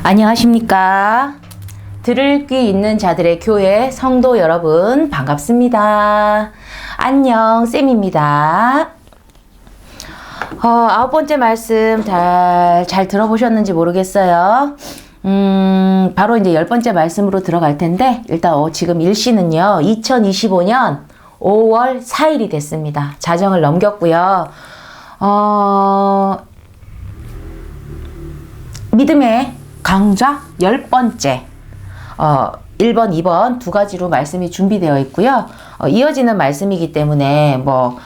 안녕하십니까. 들을 귀 있는 자들의 교회 성도 여러분 반갑습니다. 안녕 쌤입니다. 9번째 말씀 잘 들어보셨는지 모르겠어요. 바로 이제 10번째 말씀으로 들어갈 텐데 일단 지금 일시는요 2025년 5월 4일이 됐습니다. 자정을 넘겼고요. 믿음의 강좌 10번째 1번, 2번 두 가지로 말씀이 준비되어 있고요. 이어지는 말씀이기 때문에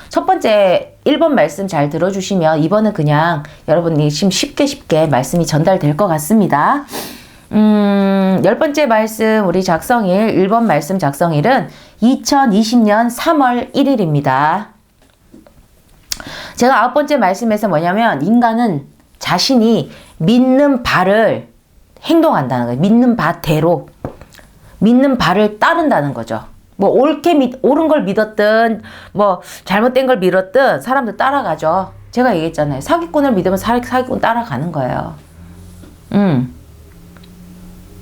첫 번째 1번 말씀 잘 들어주시면 2번은 그냥 여러분이 지금 쉽게 말씀이 전달될 것 같습니다. 10번째 말씀 우리 작성일 1번 말씀 작성일은 2020년 3월 1일입니다. 제가 9번째 말씀에서 뭐냐면 인간은 자신이 믿는 바를 행동한다는 거예요. 믿는 바대로 믿는 바를 따른다는 거죠. 옳은 걸 믿었든 잘못된 걸 믿었든 사람들 따라가죠. 제가 얘기했잖아요. 사기꾼을 믿으면 사기꾼 따라가는 거예요.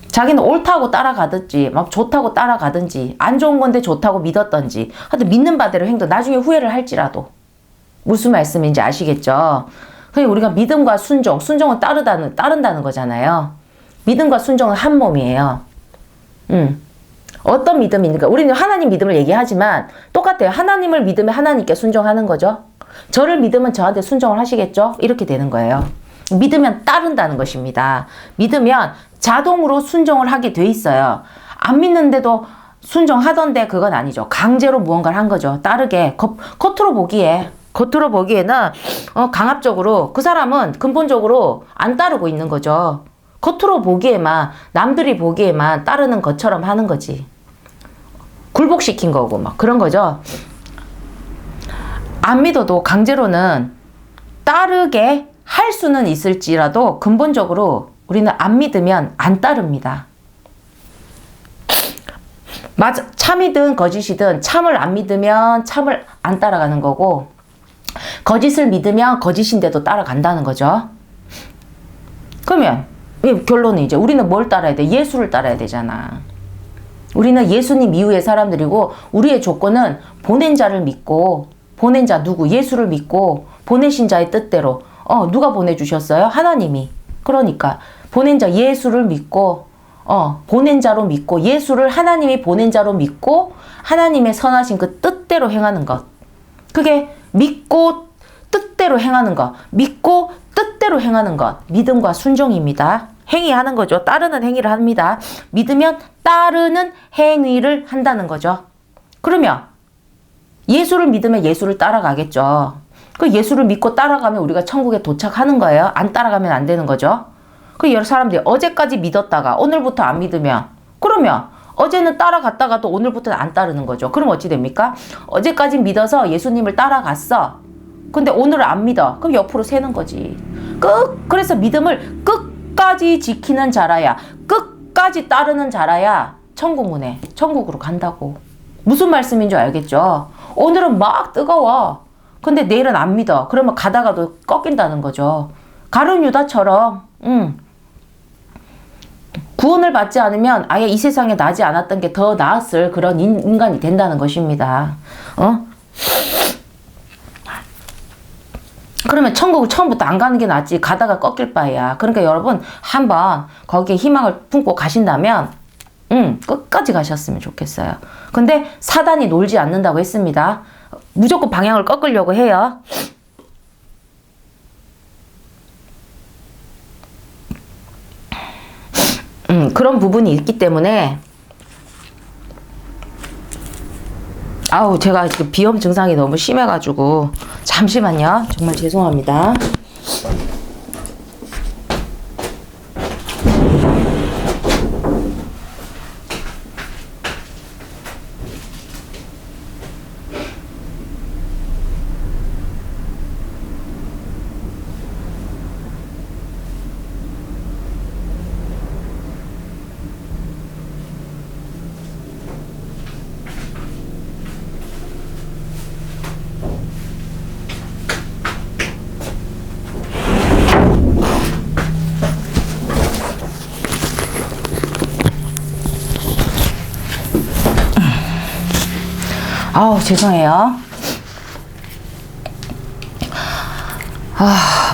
자기는 옳다고 따라가든지 좋다고 따라가든지 안 좋은 건데 좋다고 믿었던지 하여튼 믿는 바대로 행동. 나중에 후회를 할지라도. 무슨 말씀인지 아시겠죠? 그냥 우리가 믿음과 순종은 따른다는 거잖아요. 믿음과 순종은 한 몸이에요. 어떤 믿음입니까? 우리는 하나님 믿음을 얘기하지만 똑같아요. 하나님을 믿으면 하나님께 순종하는 거죠. 저를 믿으면 저한테 순종을 하시겠죠? 이렇게 되는 거예요. 믿으면 따른다는 것입니다. 믿으면 자동으로 순종을 하게 돼 있어요. 안 믿는데도 순종하던데 그건 아니죠. 강제로 무언가를 한 거죠. 따르게. 겉으로 보기에는 강압적으로 그 사람은 근본적으로 안 따르고 있는 거죠. 겉으로 보기에만 남들이 보기에만 따르는 것처럼 하는 거지. 굴복시킨 거고 그런 거죠. 안 믿어도 강제로는 따르게 할 수는 있을지라도 근본적으로 우리는 안 믿으면 안 따릅니다. 맞아. 참이든 거짓이든 참을 안 믿으면 참을 안 따라가는 거고 거짓을 믿으면 거짓인데도 따라간다는 거죠. 그러면 결론은 이제 우리는 뭘 따라야 돼? 예수를 따라야 되잖아. 우리는 예수님 이후의 사람들이고 우리의 조건은 보낸 자를 믿고 보낸 자 누구? 예수를 믿고 보내신 자의 뜻대로 누가 보내주셨어요? 하나님이. 그러니까 보낸 자 예수를 믿고 보낸 자로 믿고 예수를 하나님이 보낸 자로 믿고 하나님의 선하신 그 뜻대로 행하는 것. 그게 믿고 뜻대로 행하는 것. 믿고 뜻대로 행하는 것. 믿음과 순종입니다. 행위하는 거죠. 따르는 행위를 합니다. 믿으면 따르는 행위를 한다는 거죠. 그러면 예수를 믿으면 예수를 따라가겠죠. 그 예수를 믿고 따라가면 우리가 천국에 도착하는 거예요. 안 따라가면 안 되는 거죠. 그 여러 사람들이 어제까지 믿었다가 오늘부터 안 믿으면 그러면 어제는 따라갔다가도 오늘부터는 안 따르는 거죠. 그럼 어찌 됩니까? 어제까지 믿어서 예수님을 따라갔어. 근데 오늘은 안 믿어. 그럼 옆으로 새는 거지. 그래서 믿음을 끝까지 지키는 자라야, 끝까지 따르는 자라야 천국으로 간다고. 무슨 말씀인 줄 알겠죠? 오늘은 막 뜨거워. 근데 내일은 안 믿어. 그러면 가다가도 꺾인다는 거죠. 가룟 유다처럼 구원을 받지 않으면 아예 이 세상에 나지 않았던 게 더 나았을 그런 인간이 된다는 것입니다. 그러면 천국을 처음부터 안 가는 게 낫지. 가다가 꺾일 바에야. 그러니까 여러분 한번 거기에 희망을 품고 가신다면 끝까지 가셨으면 좋겠어요. 근데 사단이 놀지 않는다고 했습니다. 무조건 방향을 꺾으려고 해요. 그런 부분이 있기 때문에 제가 지금 비염 증상이 너무 심해가지고 잠시만요. 정말 죄송합니다. 아우, 죄송해요.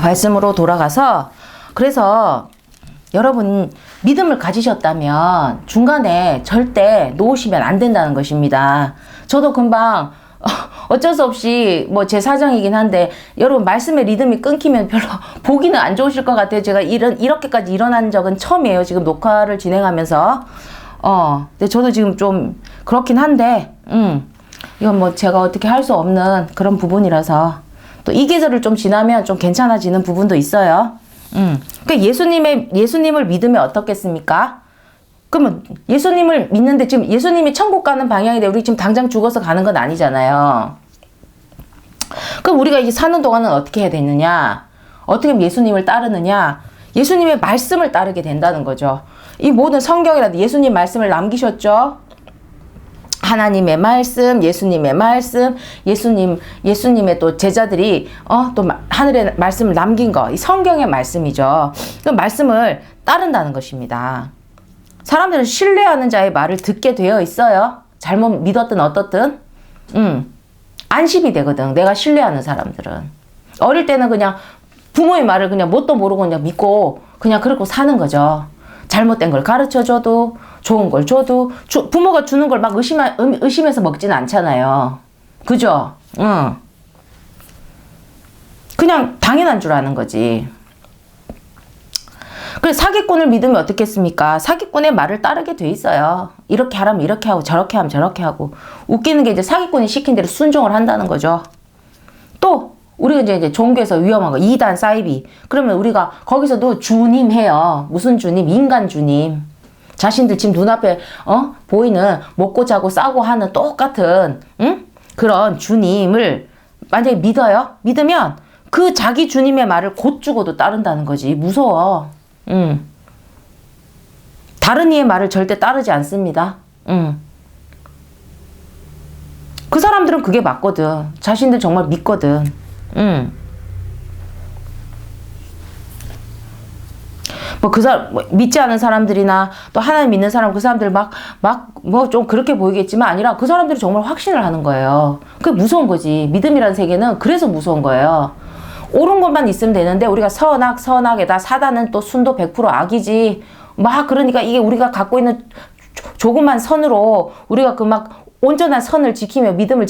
말씀으로 돌아가서, 그래서 여러분 믿음을 가지셨다면 중간에 절대 놓으시면 안 된다는 것입니다. 저도 금방 어쩔 수 없이 뭐 제 사정이긴 한데 여러분 말씀의 리듬이 끊기면 별로 보기는 안 좋으실 것 같아요. 제가 이렇게까지 일어난 적은 처음이에요. 지금 녹화를 진행하면서. 근데 저도 지금 좀 그렇긴 한데, 이건 뭐 제가 어떻게 할 수 없는 그런 부분이라서 또 이 계절을 좀 지나면 좀 괜찮아지는 부분도 있어요. 그러니까 예수님을 믿으면 어떻겠습니까? 그러면 예수님을 믿는데 지금 예수님이 천국 가는 방향인데 우리 지금 당장 죽어서 가는 건 아니잖아요. 그럼 우리가 이제 사는 동안은 어떻게 해야 되느냐? 어떻게 하면 예수님을 따르느냐? 예수님의 말씀을 따르게 된다는 거죠. 이 모든 성경이라도 예수님 말씀을 남기셨죠? 하나님의 말씀, 예수님의 말씀, 예수님의 또 제자들이 또 하늘의 말씀을 남긴 거, 이 성경의 말씀이죠. 그 말씀을 따른다는 것입니다. 사람들은 신뢰하는 자의 말을 듣게 되어 있어요. 잘못 믿었든 어떻든, 안심이 되거든. 내가 신뢰하는 사람들은. 어릴 때는 그냥 부모의 말을 그냥 뭣도 모르고 그냥 믿고 그냥 그러고 사는 거죠. 잘못된 걸 가르쳐줘도 좋은 걸 줘도 부모가 주는 걸 막 의심해서 먹지는 않잖아요. 그죠? 그냥 당연한 줄 아는 거지. 그래 사기꾼을 믿으면 어떻겠습니까? 사기꾼의 말을 따르게 돼 있어요. 이렇게 하라면 이렇게 하고 저렇게 하면 저렇게 하고. 웃기는 게 이제 사기꾼이 시킨 대로 순종을 한다는 거죠. 또 우리가 이제 종교에서 위험한 거 이단 사이비. 그러면 우리가 거기서도 주님 해요. 무슨 주님? 인간 주님. 자신들 지금 눈앞에 보이는 먹고 자고 싸고 하는 똑같은 그런 주님을 만약에 믿어요? 믿으면 그 자기 주님의 말을 곧 죽어도 따른다는 거지. 무서워. 다른 이의 말을 절대 따르지 않습니다. 그 사람들은 그게 맞거든. 자신들 정말 믿거든. 믿지 않은 사람들이나 또 하나님 믿는 사람, 그 사람들 뭐 좀 그렇게 보이겠지만 아니라 그 사람들이 정말 확신을 하는 거예요. 그게 무서운 거지. 믿음이라는 세계는 그래서 무서운 거예요. 옳은 것만 있으면 되는데 우리가 선악에다 사단은 또 순도 100% 악이지. 그러니까 이게 우리가 갖고 있는 조그만 선으로 우리가 온전한 선을 지키며 믿음을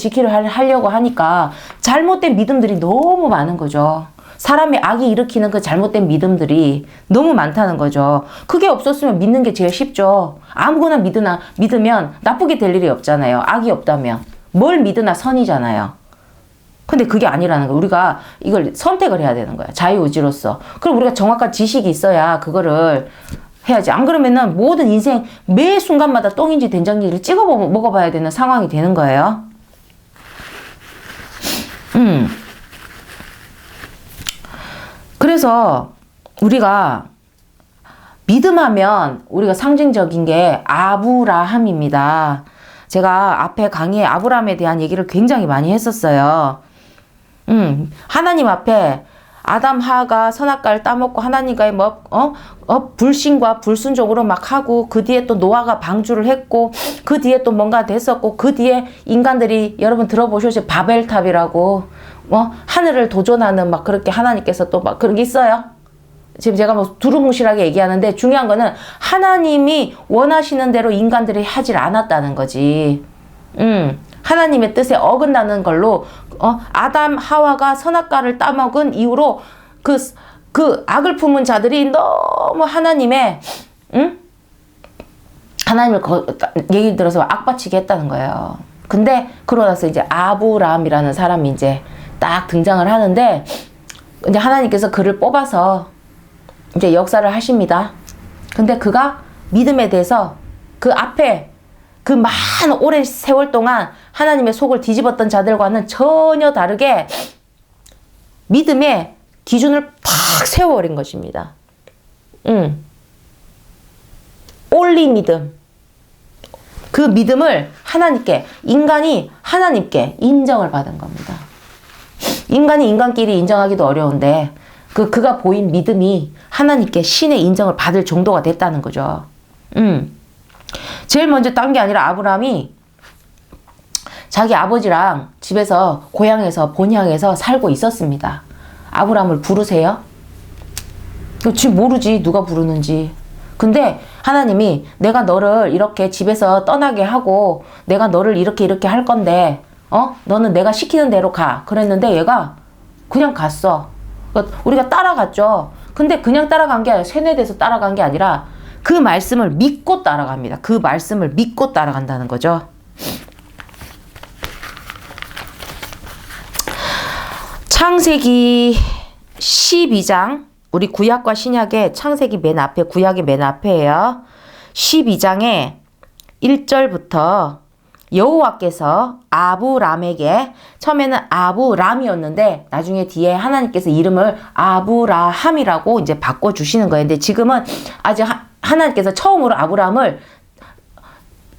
하려고 하니까 잘못된 믿음들이 너무 많은 거죠. 사람의 악이 일으키는 그 잘못된 믿음들이 너무 많다는 거죠. 그게 없었으면 믿는 게 제일 쉽죠. 아무거나 믿으면 나쁘게 될 일이 없잖아요. 악이 없다면. 뭘 믿으나 선이잖아요. 근데 그게 아니라는 거예요. 우리가 이걸 선택을 해야 되는 거야. 자유의지로서. 그럼 우리가 정확한 지식이 있어야 그거를 해야지. 안 그러면은 모든 인생 매 순간마다 똥인지 된장인지를 찍어 먹어봐야 되는 상황이 되는 거예요. 그래서 우리가 믿음하면 우리가 상징적인 게 아브라함입니다. 제가 앞에 강의에 아브라함에 대한 얘기를 굉장히 많이 했었어요. 하나님 앞에 아담 하가 선악과를 따먹고 하나님과의 불신과 불순종으로 막 하고 그 뒤에 또 노아가 방주를 했고 그 뒤에 또 뭔가 됐었고 그 뒤에 인간들이 여러분 들어보셨죠? 바벨탑이라고 하늘을 도전하는 그렇게 하나님께서 또 그런 게 있어요. 지금 제가 두루뭉실하게 얘기하는데 중요한 거는 하나님이 원하시는 대로 인간들이 하질 않았다는 거지. 하나님의 뜻에 어긋나는 걸로 아담 하와가 선악과를 따먹은 이후로 그 악을 품은 자들이 너무 하나님을 얘기 들어서 악바치게 했다는 거예요. 근데 그러고 나서 이제 아브라함이라는 사람이 이제 딱 등장을 하는데 이제 하나님께서 그를 뽑아서 이제 역사를 하십니다. 근데 그가 믿음에 대해서 그 앞에 그 많은 오랜 세월 동안 하나님의 속을 뒤집었던 자들과는 전혀 다르게 믿음의 기준을 팍 세워버린 것입니다. 올리 믿음. 그 믿음을 인간이 하나님께 인정을 받은 겁니다. 인간이 인간끼리 인정하기도 어려운데 그가 보인 믿음이 하나님께 신의 인정을 받을 정도가 됐다는 거죠. 제일 먼저 딴 게 아니라 아브라함이 자기 아버지랑 집에서 고향에서 본향에서 살고 있었습니다. 아브라함을 부르세요? 지금 모르지 누가 부르는지. 근데 하나님이 내가 너를 이렇게 집에서 떠나게 하고 내가 너를 이렇게 할 건데 너는 내가 시키는 대로 가. 그랬는데 얘가 그냥 갔어. 그러니까 우리가 따라갔죠. 근데 그냥 따라간 게 아니라 세뇌돼서 따라간 게 아니라 그 말씀을 믿고 따라갑니다. 그 말씀을 믿고 따라간다는 거죠. 창세기 12장, 우리 구약과 신약의 창세기 맨 앞에, 구약이 맨 앞에예요. 12장에 1절부터 여호와께서 아브람에게, 처음에는 아브람이었는데 나중에 뒤에 하나님께서 이름을 아브라함이라고 이제 바꿔주시는 거예요. 근데 지금은 아직 하나님께서 처음으로 아브람을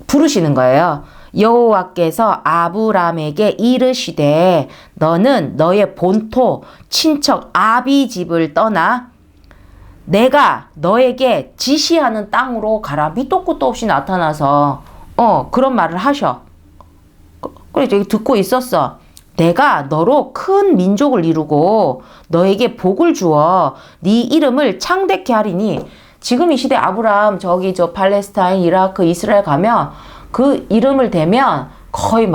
부르시는 거예요. 여호와께서 아브람에게 이르시되 너는 너의 본토 친척 아비 집을 떠나 내가 너에게 지시하는 땅으로 가라. 밑도 끝도 없이 나타나서 그런 말을 하셔. 그래 저기 듣고 있었어. 내가 너로 큰 민족을 이루고 너에게 복을 주어 네 이름을 창대케 하리니. 지금 이 시대 아브람 저기 저 팔레스타인 이라크 이스라엘 가면 그 이름을 대면 거의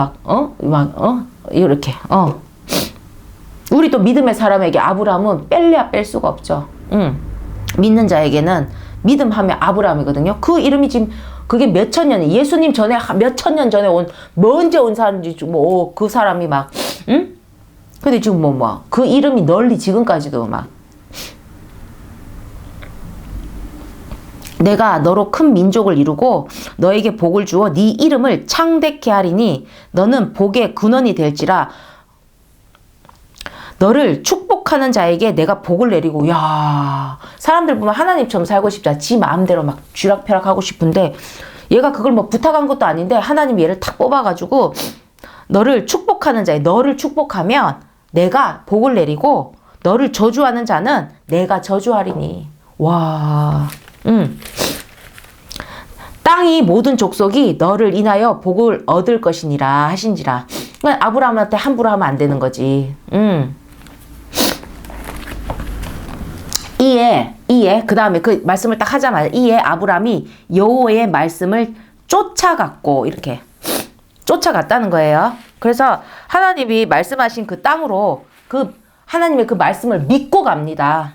이렇게 우리 또 믿음의 사람에게 아브람은 뺄래야 뺄 수가 없죠. 믿는 자에게는 믿음하면 아브람이거든요. 그 이름이 지금 그게 몇천 년, 예수님 전에 몇천 년 전에 언제 온 사람인지 그 사람이 근데 지금 그 이름이 널리 지금까지도 내가 너로 큰 민족을 이루고 너에게 복을 주어 네 이름을 창대케 하리니 너는 복의 근원이 될지라. 너를 축복하는 자에게 내가 복을 내리고. 야, 사람들 보면 하나님처럼 살고 싶자. 지 마음대로 막 쥐락펴락 하고 싶은데 얘가 그걸 부탁한 것도 아닌데 하나님이 얘를 탁 뽑아가지고 너를 축복하는 자에, 너를 축복하면 내가 복을 내리고 너를 저주하는 자는 내가 저주하리니. 와, 땅이 모든 족속이 너를 인하여 복을 얻을 것이니라 하신지라. 그러니까 아브라함한테 함부로 하면 안 되는 거지. 이에 그 다음에 그 말씀을 딱 하자마자 이에 아브람이 여호와의 말씀을 쫓아갔고, 이렇게 쫓아갔다는 거예요. 그래서 하나님이 말씀하신 그 땅으로 그 하나님의 그 말씀을 믿고 갑니다.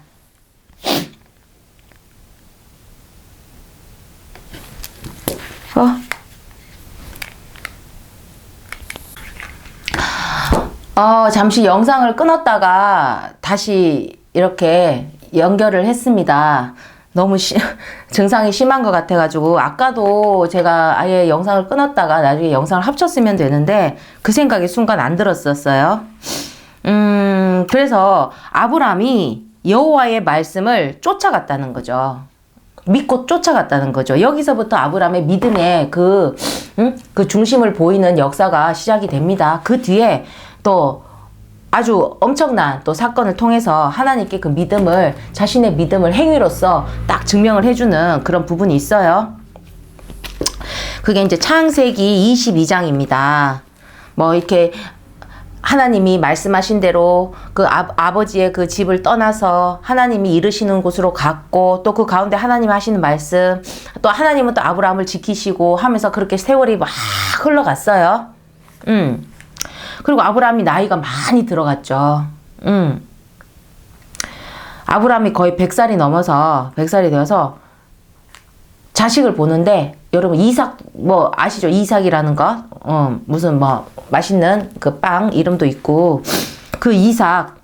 잠시 영상을 끊었다가 다시 이렇게 연결을 했습니다. 너무 증상이 심한 것 같아가지고 아까도 제가 아예 영상을 끊었다가 나중에 영상을 합쳤으면 되는데 그 생각이 순간 안 들었었어요. 그래서 아브람이 여호와의 말씀을 쫓아갔다는 거죠. 믿고 쫓아갔다는 거죠. 여기서부터 아브람의 믿음의 그 중심을 보이는 역사가 시작이 됩니다. 그 뒤에 또 아주 엄청난 또 사건을 통해서 하나님께 그 믿음을, 자신의 믿음을 행위로서 딱 증명을 해주는 그런 부분이 있어요. 그게 이제 창세기 22장입니다. 이렇게 하나님이 말씀하신 대로 그 아버지의 그 집을 떠나서 하나님이 이르시는 곳으로 갔고, 또 그 가운데 하나님 하시는 말씀, 또 하나님은 또 아브라함을 지키시고 하면서 그렇게 세월이 막 흘러갔어요. 그리고 아브라함이 나이가 많이 들어갔죠. 아브라함이 거의 100살이 넘어서 100살이 되어서 자식을 보는데, 여러분 이삭 아시죠? 이삭이라는 거, 무슨 맛있는 그 빵 이름도 있고, 그 이삭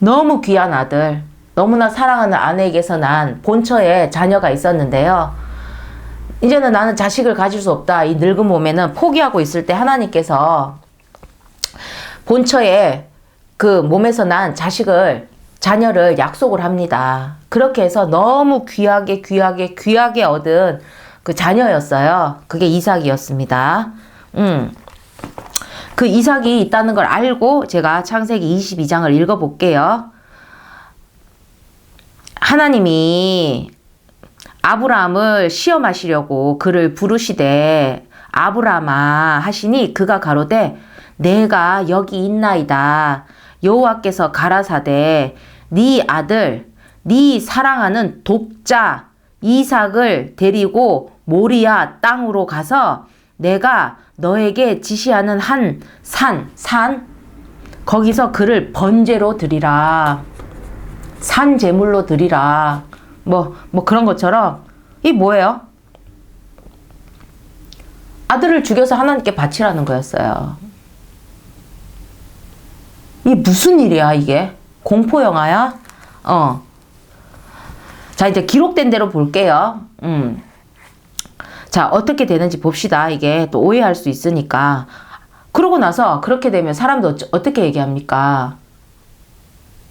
너무 귀한 아들, 너무나 사랑하는 아내에게서 난 본처에 자녀가 있었는데요. 이제는 나는 자식을 가질 수 없다. 이 늙은 몸에는 포기하고 있을 때 하나님께서 본처에 그 몸에서 난 자녀를 약속을 합니다. 그렇게 해서 너무 귀하게 얻은 그 자녀였어요. 그게 이삭이었습니다. 그 이삭이 있다는 걸 알고 제가 창세기 22장을 읽어볼게요. 하나님이 아브라함을 시험하시려고 그를 부르시되 아브라마 하시니 그가 가로되 내가 여기 있나이다. 여호와께서 가라사대 네 아들 네 사랑하는 독자 이삭을 데리고 모리아 땅으로 가서 내가 너에게 지시하는 한 산 거기서 그를 번제로 드리라. 산 제물로 드리라. 뭐 그런 것처럼 이 뭐예요? 아들을 죽여서 하나님께 바치라는 거였어요. 이게 무슨 일이야 이게? 공포 영화야? 자 이제 기록된 대로 볼게요. 자 어떻게 되는지 봅시다. 이게 또 오해할 수 있으니까. 그러고 나서 그렇게 되면 사람도 어떻게 얘기합니까?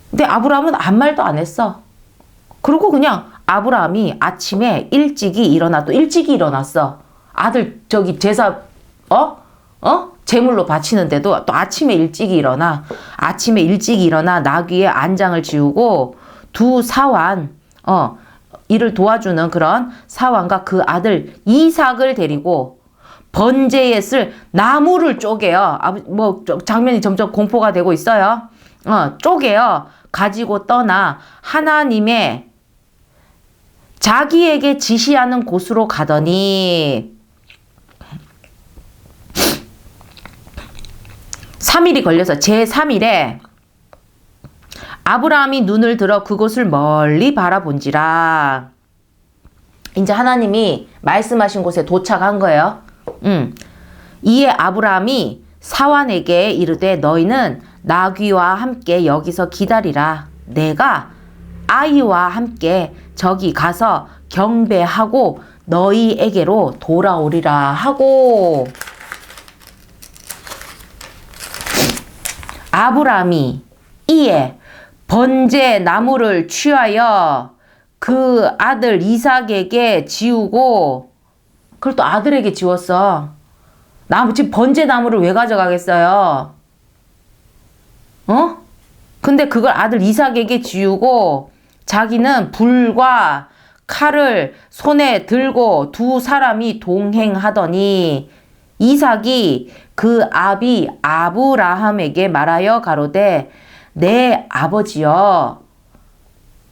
근데 아브라함은 아무 말도 안 했어. 그리고 그냥 아브라함이 아침에 일찍이 일어나 또 일찍이 일어났어. 아들 저기 제사 제물로 바치는데도 또 아침에 일찍이 일어나. 아침에 일찍이 일어나 나귀의 안장을 지우고 두 사환 이를 도와주는 그런 사환과 그 아들 이삭을 데리고 번제에 쓸 나무를 쪼개요. 뭐 장면이 점점 공포가 되고 있어요. 쪼개요. 가지고 떠나 하나님의 자기에게 지시하는 곳으로 가더니 3일이 걸려서 제3일에 아브라함이 눈을 들어 그곳을 멀리 바라본지라. 이제 하나님이 말씀하신 곳에 도착한 거예요. 이에 아브라함이 사환에게 이르되 너희는 나귀와 함께 여기서 기다리라. 내가 아이와 함께 저기 가서 경배하고 너희에게로 돌아오리라 하고 아브라함이 이에 번제 나무를 취하여 그 아들 이삭에게 지우고 그걸 또 아들에게 지웠어. 지금 번제 나무를 왜 가져가겠어요? 근데 그걸 아들 이삭에게 지우고 자기는 불과 칼을 손에 들고 두 사람이 동행하더니 이삭이 그 아비 아브라함에게 말하여 가로되 내 아버지여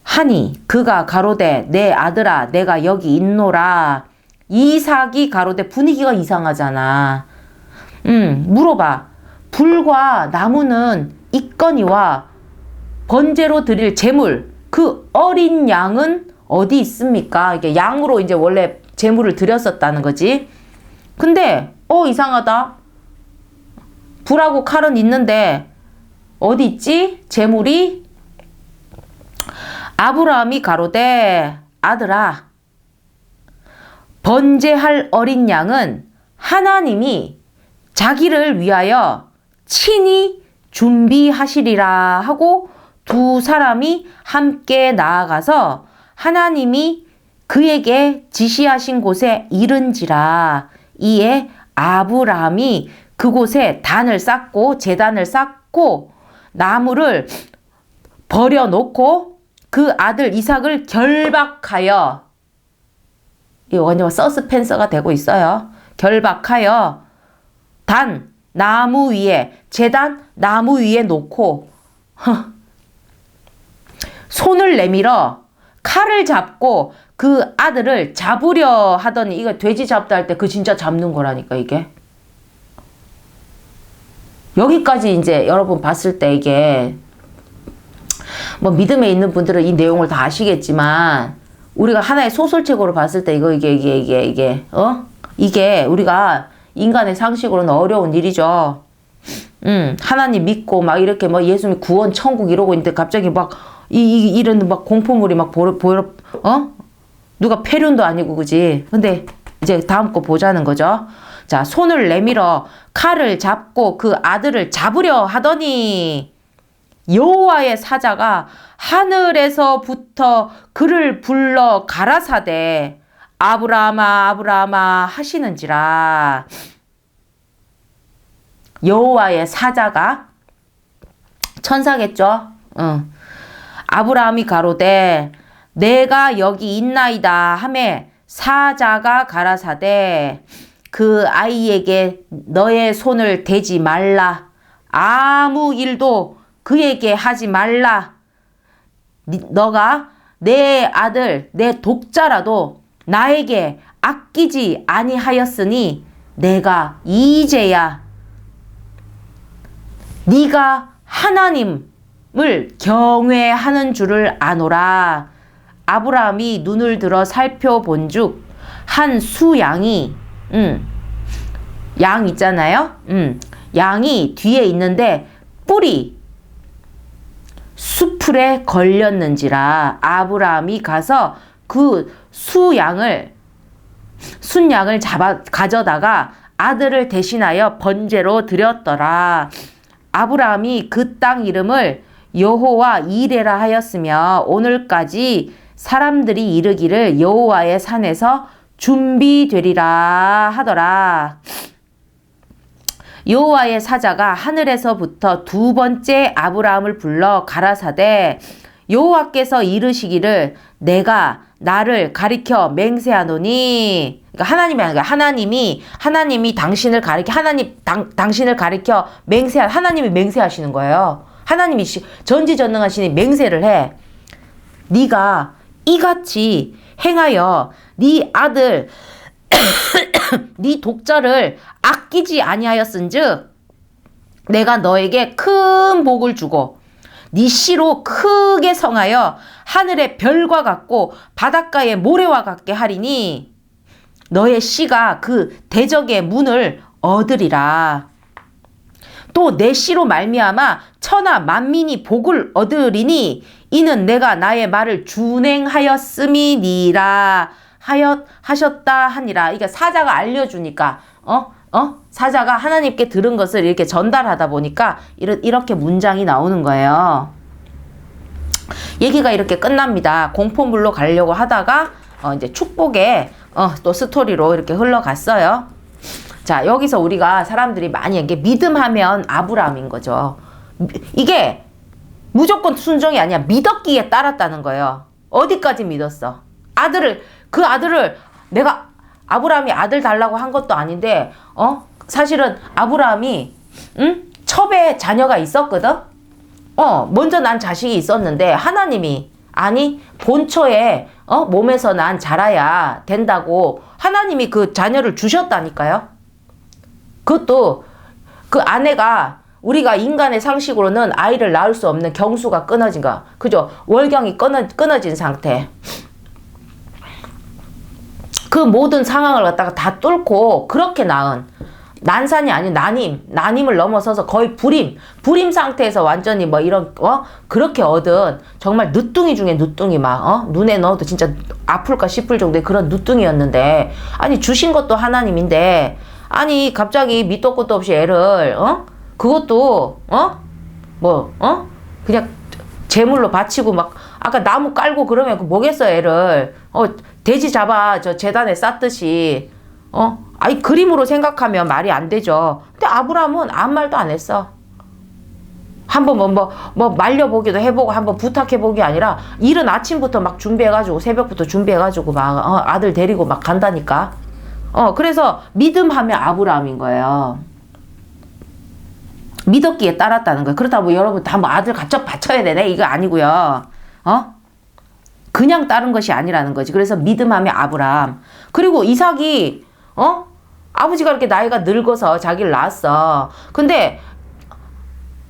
하니 그가 가로되 내 아들아 내가 여기 있노라. 이삭이 가로되 분위기가 이상하잖아. 물어봐. 불과 나무는 있거니와 번제로 드릴 제물 그 어린 양은 어디 있습니까? 이게 양으로 이제 원래 제물을 드렸었다는 거지. 근데 이상하다. 불하고 칼은 있는데 어디 있지? 제물이? 아브라함이 가로되 아들아 번제할 어린 양은 하나님이 자기를 위하여 친히 준비하시리라 하고 두 사람이 함께 나아가서 하나님이 그에게 지시하신 곳에 이른지라. 이에 아브라함이 그곳에 단을 쌓고 제단을 쌓고 나무를 버려놓고 그 아들 이삭을 결박하여 이 완전 서스펜서가 되고 있어요. 결박하여 단 나무 위에 제단 나무 위에 놓고 손을 내밀어 칼을 잡고 그 아들을 잡으려 하더니 이거 돼지 잡다 할 때 그 진짜 잡는 거라니까 이게. 여기까지 이제 여러분 봤을 때 이게 뭐 믿음에 있는 분들은 이 내용을 다 아시겠지만 우리가 하나의 소설책으로 봤을 때 이게 우리가 인간의 상식으로는 어려운 일이죠. 하나님 믿고 막 이렇게 뭐 예수님 구원 천국 이러고 있는데 갑자기 막 이런 막 공포물이 막 누가 폐륜도 아니고 그지. 근데 이제 다음 거 보자는 거죠. 자, 손을 내밀어 칼을 잡고 그 아들을 잡으려 하더니 여호와의 사자가 하늘에서부터 그를 불러 가라사대 아브라함아 아브라함아 하시는지라. 여호와의 사자가 천사겠죠. 아브라함이 가로되 내가 여기 있나이다 하매 사자가 가라사대 그 아이에게 너의 손을 대지 말라. 아무 일도 그에게 하지 말라. 너가 내 아들, 내 독자라도 나에게 아끼지 아니하였으니 내가 이제야 네가 하나님을 경외하는 줄을 아노라. 아브라함이 눈을 들어 살펴본즉 한 수양이 양 있잖아요. 양이 뒤에 있는데 뿔이 수풀에 걸렸는지라. 아브라함이 가서 그 순양을 가져다가 아들을 대신하여 번제로 드렸더라. 아브라함이 그 땅 이름을 여호와 이레라 하였으며 오늘까지 사람들이 이르기를 여호와의 산에서 준비되리라 하더라. 여호와의 사자가 하늘에서부터 두 번째 아브라함을 불러 가라사대 여호와께서 이르시기를 내가 나를 가리켜 맹세하노니. 그러니까 하나님이 아니라 하나님이 당신을 가리켜 당신을 가리켜 하나님이 맹세하시는 거예요. 하나님이 전지전능하시니 맹세를 해. 네가 이같이 행하여 네 아들 네 독자를 아끼지 아니하였은즉 내가 너에게 큰 복을 주고 네 씨로 크게 성하여 하늘의 별과 같고 바닷가의 모래와 같게 하리니 너의 씨가 그 대적의 문을 얻으리라. 또 내 씨로 말미암아 천하 만민이 복을 얻으리니 이는 내가 나의 말을 준행하였음이니라 하셨다 하니라. 그러니까 사자가 알려주니까 사자가 하나님께 들은 것을 이렇게 전달하다 보니까 이렇게 문장이 나오는 거예요. 얘기가 이렇게 끝납니다. 공포물로 가려고 하다가 이제 축복의 또 스토리로 이렇게 흘러갔어요. 자, 여기서 우리가 사람들이 많이 이게 믿음하면 아브라함인 거죠. 이게 무조건 순종이 아니야. 믿었기에 따랐다는 거예요. 어디까지 믿었어? 그 아들을 내가 아브라함이 아들 달라고 한 것도 아닌데 사실은 아브라함이 첩에 자녀가 있었거든. 먼저 난 자식이 있었는데 하나님이 아니 본처에 몸에서 난 자라야 된다고 하나님이 그 자녀를 주셨다니까요. 그것도 그 아내가 우리가 인간의 상식으로는 아이를 낳을 수 없는 경수가 끊어진 거, 그죠? 월경이 끊어진 상태. 그 모든 상황을 갖다가 다 뚫고 그렇게 낳은 난산이 아닌 난임을 넘어서서 거의 불임 상태에서 완전히 뭐 이런 그렇게 얻은 정말 늦둥이 중에 늦둥이 막 눈에 넣어도 진짜 아플까 싶을 정도의 그런 늦둥이였는데 아니 주신 것도 하나님인데 아니 갑자기 밑도 끝도 없이 애를 그것도 그냥 제물로 바치고 막 아까 나무 깔고 그러면 그 뭐겠어 애를 돼지 잡아 저 재단에 쌌듯이 아이 그림으로 생각하면 말이 안 되죠. 근데 아브라함은 아무 말도 안 했어. 한번 뭐 말려보기도 해보고 한번 부탁해보기 아니라 이른 아침부터 막 준비해가지고 새벽부터 준비해가지고 막 아들 데리고 막 간다니까. 그래서 믿음하면 아브라함인 거예요. 믿었기에 따랐다는 거예요. 그렇다고 뭐 여러분 다 뭐 아들 갖춰 바쳐야 되네 이거 아니고요. 그냥 따른 것이 아니라는 거지. 그래서 믿음하면 아브라함. 그리고 이삭이 아버지가 이렇게 나이가 늙어서 자기를 낳았어. 근데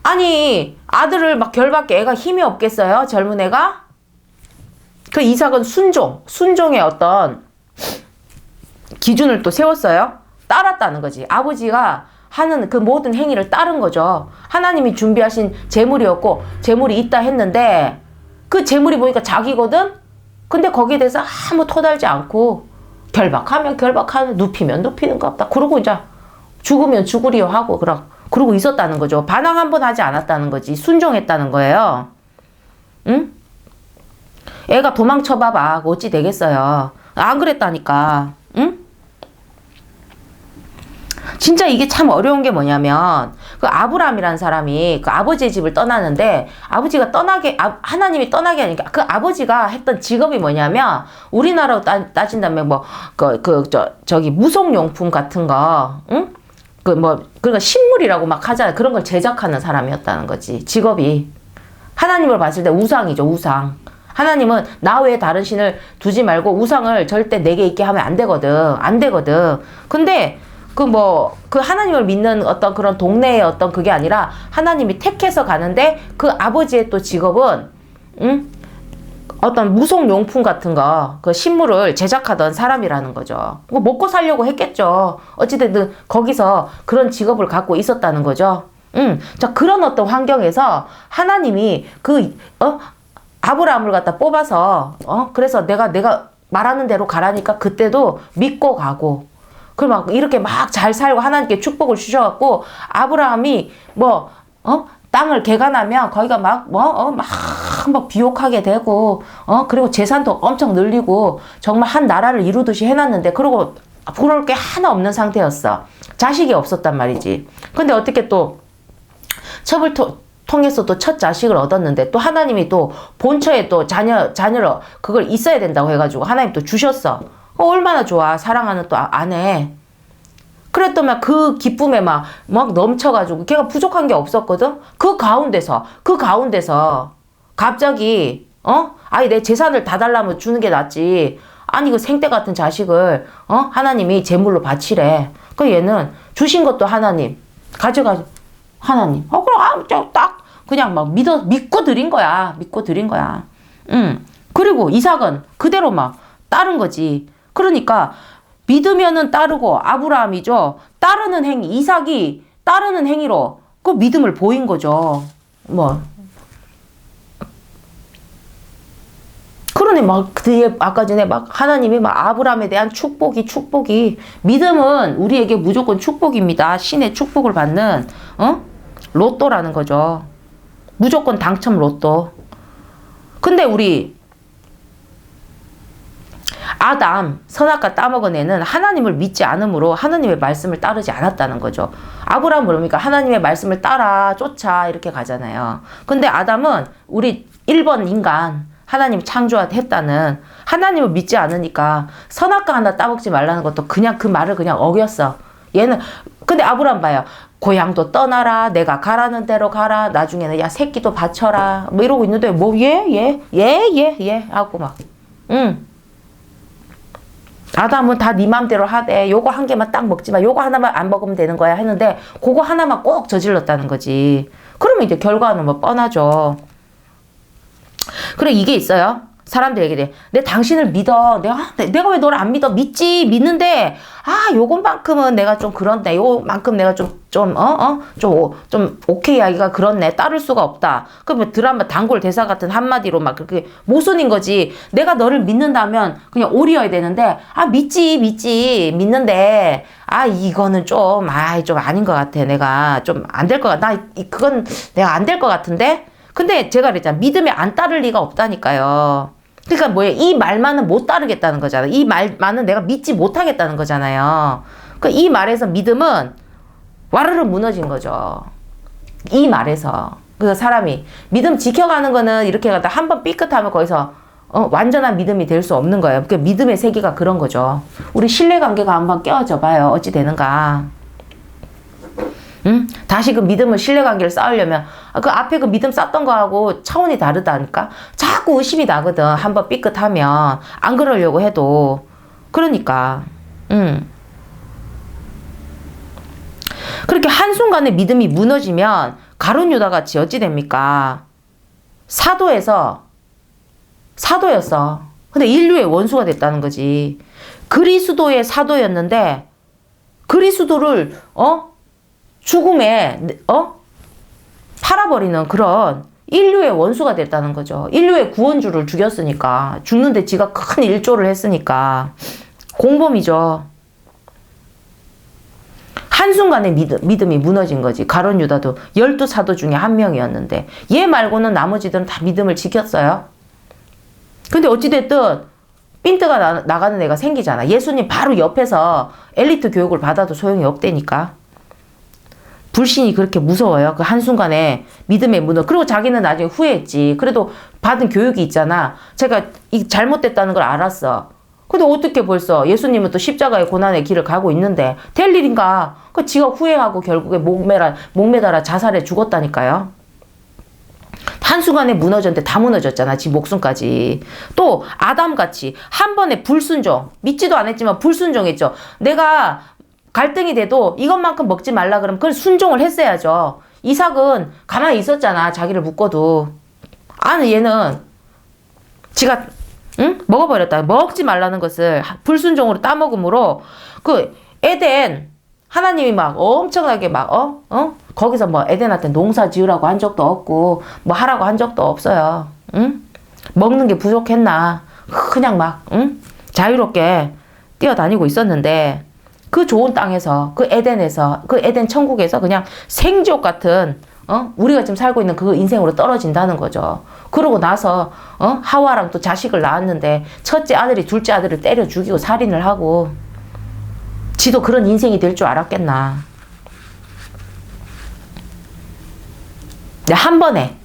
아니 아들을 막 결밖에 애가 힘이 없겠어요? 젊은 애가? 그 이삭은 순종의 어떤 기준을 또 세웠어요. 따랐다는 거지. 아버지가 하는 그 모든 행위를 따른 거죠. 하나님이 준비하신 재물이었고 재물이 있다 했는데 그 재물이 보니까 자기거든? 근데 거기에 대해서 아무 토달지 않고 결박하면 결박하는, 눕히면 눕히는 것 같다. 그러고 이제 죽으면 죽으리요 하고 그러고 있었다는 거죠. 반항 한 번 하지 않았다는 거지. 순종했다는 거예요. 응? 애가 도망쳐봐봐. 어찌 되겠어요. 안 그랬다니까. 응? 진짜 이게 참 어려운 게 뭐냐면 그 아브라함이라는 사람이 그 아버지의 집을 떠나는데 아버지가 하나님이 떠나게 하니까 그 아버지가 했던 직업이 뭐냐면 우리나라로 따진다면 뭐 저기 무속용품 같은 거, 응? 그러니까 식물이라고 막 하잖아요. 그런 걸 제작하는 사람이었다는 거지. 직업이. 하나님을 봤을 때 우상이죠, 우상. 하나님은 나 외에 다른 신을 두지 말고 우상을 절대 내게 있게 하면 안 되거든. 안 되거든. 근데 그 하나님을 믿는 어떤 그런 동네의 어떤 그게 아니라 하나님이 택해서 가는데 그 아버지의 또 직업은, 어떤 무속용품 같은 거, 그 식물을 제작하던 사람이라는 거죠. 먹고 살려고 했겠죠. 어찌됐든 거기서 그런 직업을 갖고 있었다는 거죠. 자, 그런 어떤 환경에서 하나님이 아브라함을 갖다 뽑아서, 그래서 내가 말하는 대로 가라니까 그때도 믿고 가고, 막 이렇게 막 잘 살고 하나님께 축복을 주셔갖고, 아브라함이 땅을 개간하면 거기가 막 비옥하게 되고, 그리고 재산도 엄청 늘리고, 정말 한 나라를 이루듯이 해놨는데, 그러고 부러울 게 하나 없는 상태였어. 자식이 없었단 말이지. 근데 어떻게 또, 첩을 통해서 또 첫 자식을 얻었는데, 또 하나님이 또 본처에 또 자녀를 그걸 있어야 된다고 해가지고 하나님 또 주셨어. 얼마나 좋아. 사랑하는 또 아내. 그랬더만 그 기쁨에 막 넘쳐가지고 걔가 부족한 게 없었거든. 그 가운데서 갑자기 아니 내 재산을 다 달라면 주는 게 낫지. 아니 그 생떼 같은 자식을 하나님이 제물로 바치래. 그 얘는 주신 것도 하나님, 가져가 하나님. 그럼 딱 그냥 막 믿고 드린 거야. 그리고 이삭은 그대로 막 따른 거지. 그러니까 믿으면은 따르고, 아브라함이죠. 따르는 행위, 이삭이 따르는 행위로 그 믿음을 보인 거죠. 그러니 막 뒤에 아까 전에 막 하나님이 막 아브라함에 대한 축복이 믿음은 우리에게 무조건 축복입니다. 신의 축복을 받는 로또라는 거죠. 무조건 당첨 로또. 근데 우리 아담, 선악과 따먹은 애는 하나님을 믿지 않으므로 하나님의 말씀을 따르지 않았다는 거죠. 아브라함은 그러니까 하나님의 말씀을 따라 쫓아 이렇게 가잖아요. 근데 아담은 우리 1번 인간, 하나님 창조했다는 하나님을 믿지 않으니까 선악과 하나 따먹지 말라는 것도 그냥 그 말을 그냥 어겼어. 얘는 근데 아브라함 봐요. 고향도 떠나라, 내가 가라는 대로 가라, 나중에는 야 새끼도 바쳐라 뭐 이러고 있는데 예 하고 막 아담은 다 네 맘대로 하되 요거 한 개만 딱 먹지 마, 요거 하나만 안 먹으면 되는 거야 했는데 그거 하나만 꼭 저질렀다는 거지. 그러면 이제 결과는 뭐 뻔하죠. 그래 이게 있어요. 사람들 얘기해. 내 당신을 믿어. 내가 왜 너를 안 믿어? 믿는데, 요것만큼은 내가 좀 그렇네. 요만큼 내가 좀 오케이 하기가 그렇네. 따를 수가 없다. 그러면 드라마 단골 대사 같은 한마디로 막 그렇게 모순인 거지. 내가 너를 믿는다면 그냥 오리여야 되는데, 믿는데, 이거는 좀 아닌 것 같아. 내가 좀 안 될 것 같아. 그건 내가 안 될 것 같은데? 근데 제가 그랬잖아. 믿음에 안 따를 리가 없다니까요. 그러니까 뭐예요? 이 말만은 못 따르겠다는 거잖아. 이 말만은 내가 믿지 못하겠다는 거잖아요. 그러니까 이 말에서 믿음은 와르르 무너진 거죠. 이 말에서. 그 사람이 믿음 지켜가는 거는 이렇게 가다 한번 삐끗하면 거기서 완전한 믿음이 될 수 없는 거예요. 그러니까 믿음의 세계가 그런 거죠. 우리 신뢰관계가 한번 깨어져 봐요. 어찌 되는가. 다시 그 믿음을 신뢰관계를 쌓으려면 그 앞에 그 믿음 쌓던 거하고 차원이 다르다니까. 자꾸 의심이 나거든. 한번 삐끗하면 안 그러려고 해도. 그러니까 그렇게 한순간에 믿음이 무너지면 가룟 유다 같이 어찌 됩니까? 사도였어. 근데 인류의 원수가 됐다는 거지. 그리스도의 사도였는데 그리스도를 죽음에 팔아버리는 그런 인류의 원수가 됐다는 거죠. 인류의 구원주를 죽였으니까. 죽는데 지가 큰 일조를 했으니까. 공범이죠. 한순간에 믿음이 무너진 거지. 가룟 유다도 12사도 중에 한 명이었는데 얘 말고는 나머지들은 다 믿음을 지켰어요. 근데 어찌됐든 핀트가 나가는 애가 생기잖아. 예수님 바로 옆에서 엘리트 교육을 받아도 소용이 없다니까. 불신이 그렇게 무서워요. 그 한순간에 믿음의 무너. 그리고 자기는 나중에 후회했지. 그래도 받은 교육이 있잖아. 제가 잘못됐다는 걸 알았어. 근데 어떻게 벌써 예수님은 또 십자가의 고난의 길을 가고 있는데 될 일인가? 그 지가 후회하고 결국에 목매달아 자살해 죽었다니까요. 한순간에 무너졌는데 다 무너졌잖아. 지 목숨까지. 또 아담같이 한 번에 불순종. 믿지도 않았지만 불순종했죠. 내가 갈등이 돼도 이것만큼 먹지 말라 그러면 그걸 순종을 했어야죠. 이삭은 가만히 있었잖아. 자기를 묶어도. 아는 얘는 지가 먹어버렸다. 먹지 말라는 것을 불순종으로 따먹음으로 그 에덴 하나님이 막 엄청나게 막 거기서 뭐 에덴한테 농사 지으라고 한 적도 없고 뭐 하라고 한 적도 없어요. 응? 먹는 게 부족했나? 그냥 막 자유롭게 뛰어다니고 있었는데 그 좋은 땅에서 그 에덴에서 그 에덴 천국에서 그냥 생지옥 같은 우리가 지금 살고 있는 그 인생으로 떨어진다는 거죠. 그러고 나서 하와랑 또 자식을 낳았는데 첫째 아들이 둘째 아들을 때려 죽이고 살인을 하고 지도 그런 인생이 될 줄 알았겠나. 한 번에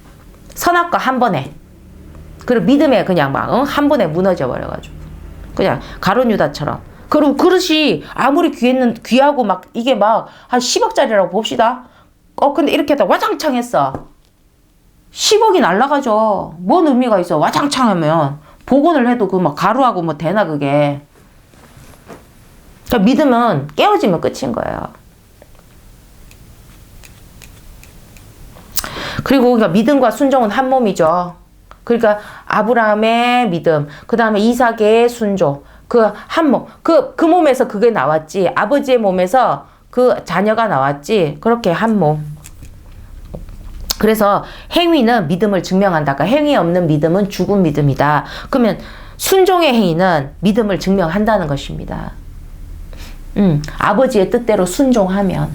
선악과 한 번에 그리고 믿음에 그냥 막 한 번에 무너져 버려가지고 그냥 가룟 유다처럼. 그리고 그릇이 아무리 귀하고 막 이게 막 한 10억짜리라고 봅시다. 근데 이렇게 하다 와장창 했어. 10억이 날라가죠. 뭔 의미가 있어. 와장창 하면 복원을 해도 그 막 가루하고 뭐 되나 그게. 그러니까 믿음은 깨어지면 끝인 거예요. 그리고 그러니까 믿음과 순종은 한 몸이죠. 그러니까 아브라함의 믿음, 그 다음에 이삭의 순종, 그 한 몸, 그 몸에서 그게 나왔지. 아버지의 몸에서 그 자녀가 나왔지. 그렇게 한 몸. 그래서 행위는 믿음을 증명한다. 그러니까 행위 없는 믿음은 죽은 믿음이다. 그러면 순종의 행위는 믿음을 증명한다는 것입니다. 아버지의 뜻대로 순종하면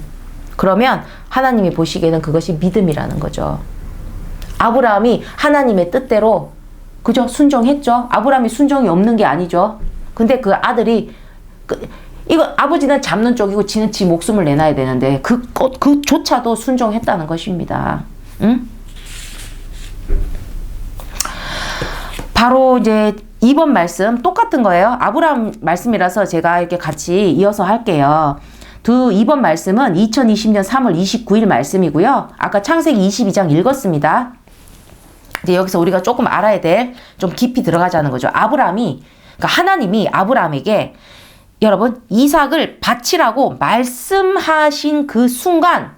그러면 하나님이 보시기에는 그것이 믿음이라는 거죠. 아브라함이 하나님의 뜻대로 그죠? 순종했죠. 아브라함이 순종이 없는 게 아니죠. 근데 그 아들이 이거 아버지는 잡는 쪽이고 지는 지 목숨을 내놔야 되는데 그조차도 순종했다는 것입니다. 응? 바로 이제 2번 말씀 똑같은 거예요. 아브라함 말씀이라서 제가 이렇게 같이 이어서 할게요. 2번 말씀은 2020년 3월 29일 말씀이고요. 아까 창세기 22장 읽었습니다. 이제 여기서 우리가 조금 알아야 될 좀 깊이 들어가자는 거죠. 아브라함이 그러니까 하나님이 아브라함에게 여러분 이삭을 바치라고 말씀하신 그 순간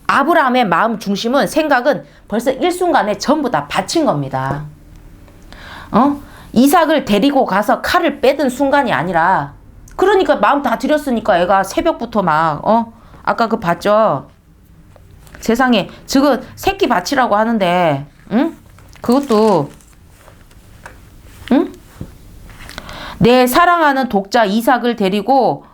아브라함의 마음 중심은 생각은 벌써 일순간에 전부 다 바친 겁니다. 이삭을 데리고 가서 칼을 빼든 순간이 아니라 그러니까 마음 다 들였으니까 애가 새벽부터 막 아까 그 봤죠? 세상에 저거 새끼 바치라고 하는데 그것도 내 사랑하는 독자 이삭을 데리고